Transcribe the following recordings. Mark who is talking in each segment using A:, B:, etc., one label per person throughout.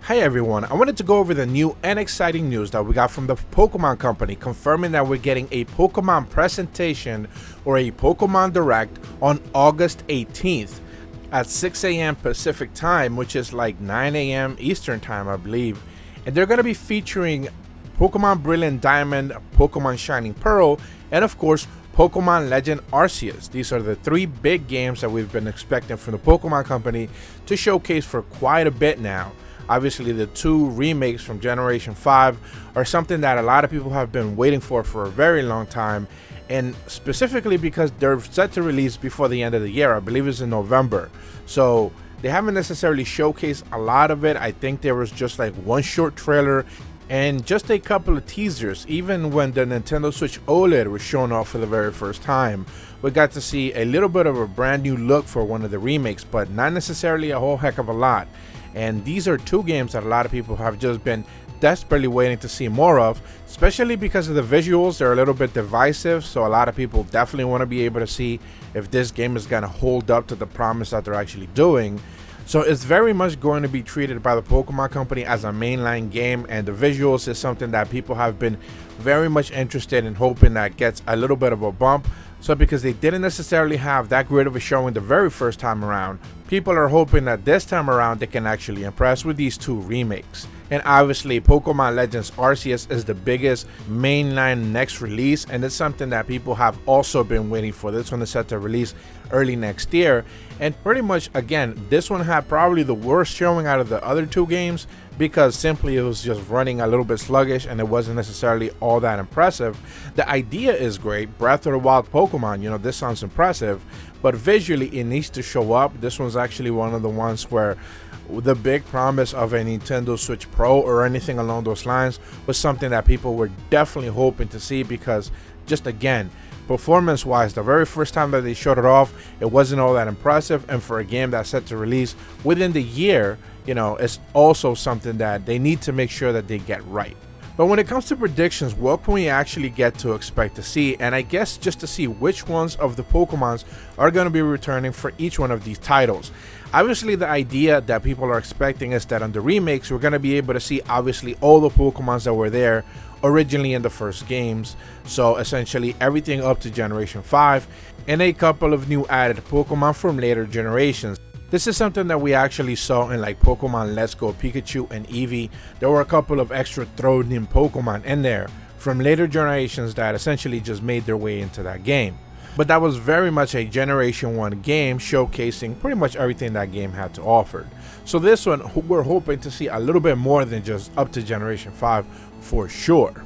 A: Hi everyone, I wanted to go over the new and exciting news that we got from the Pokemon Company confirming that we're getting a Pokemon presentation or a Pokemon Direct on August 18th at 6 a.m. Pacific time, which is like 9 a.m. Eastern time, I believe. And they're going to be featuring Pokemon Brilliant Diamond, Pokemon Shining Pearl, and of course Pokemon Legend Arceus. These are the three big games that we've been expecting from the Pokemon Company to showcase for quite a bit now. Obviously, the two remakes from Generation 5 are something that a lot of people have been waiting for a very long time, and specifically because they're set to release before the end of the year. I believe it's in November. So they haven't necessarily showcased a lot of it. I think there was just like one short trailer and just a couple of teasers. Even when the Nintendo Switch OLED was shown off for the very first time, we got to see a little bit of a brand new look for one of the remakes, but not necessarily a whole heck of a lot. And these are two games that a lot of people have just been desperately waiting to see more of, especially because of the visuals. They're a little bit divisive, so a lot of people definitely want to be able to see if this game is going to hold up to the promise that they're actually doing. So it's very much going to be treated by the Pokemon Company as a mainline game, and the visuals is something that people have been very much interested in, hoping that gets a little bit of a bump. So because they didn't necessarily have that great of a showing the very first time around, people are hoping that this time around they can actually impress with these two remakes. And obviously Pokemon Legends Arceus is the biggest mainline next release, and it's something that people have also been waiting for. This one is set to release early next year, and pretty much again this one had probably the worst showing out of the other two games, because simply it was just running a little bit sluggish and it wasn't necessarily all that impressive. The idea is great, Breath of the Wild Pokemon, this sounds impressive, but visually it needs to show up. This one's actually one of the ones where the big promise of a Nintendo Switch Pro or anything along those lines was something that people were definitely hoping to see, because just again, performance wise, the very first time that they showed it off, it wasn't all that impressive, and for a game that's set to release within the year, it's also something that they need to make sure that they get right. But when it comes to predictions, what can we actually get to expect to see? And I guess just to see which ones of the Pokemons are going to be returning for each one of these titles. Obviously, the idea that people are expecting is that on the remakes, we're going to be able to see obviously all the Pokemons that were there originally in the first games. So essentially everything up to Generation 5, and a couple of new added Pokemon from later generations. This is something that we actually saw in like Pokemon Let's Go Pikachu and Eevee. There were a couple of extra thrown in Pokemon in there from later generations that essentially just made their way into that game. But that was very much a Generation 1 game, showcasing pretty much everything that game had to offer. So this one, we're hoping to see a little bit more than just up to Generation 5 for sure.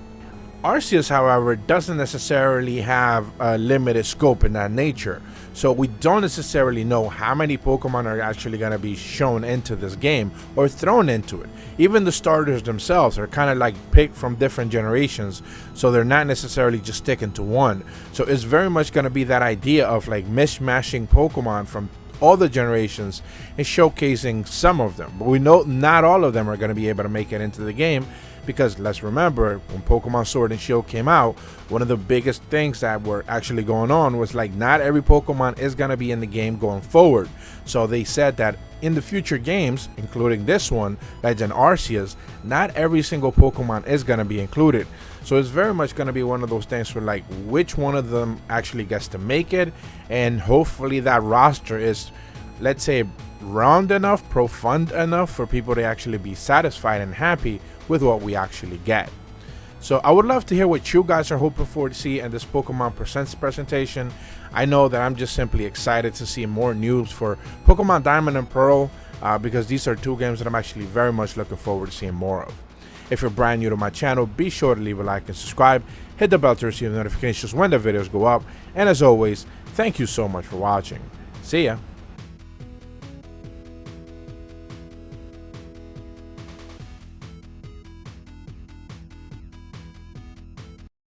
A: Arceus, however, doesn't necessarily have a limited scope in that nature, so we don't necessarily know how many Pokemon are actually going to be shown into this game or thrown into it. Even the starters themselves are kind of like picked from different generations, so they're not necessarily just sticking to one. So it's very much going to be that idea of like mishmashing Pokemon from all the generations and showcasing some of them. But we know not all of them are going to be able to make it into the game, because let's remember, when Pokemon Sword and Shield came out, one of the biggest things that were actually going on was like not every Pokemon is going to be in the game going forward. So they said that in the future games, including this one, Legend Arceus, not every single Pokemon is going to be included. So it's very much going to be one of those things where like which one of them actually gets to make it, and hopefully that roster is, let's say, round enough, profound enough for people to actually be satisfied and happy with what we actually get. So I would love to hear what you guys are hoping for to see in this Pokemon Presents presentation. I know that I'm just simply excited to see more news for Pokemon Diamond and Pearl, because these are two games that I'm actually very much looking forward to seeing more of. If you're brand new to my channel, be sure to leave a like and subscribe, hit the bell to receive notifications when the videos go up, and as always, thank you so much for watching. See ya!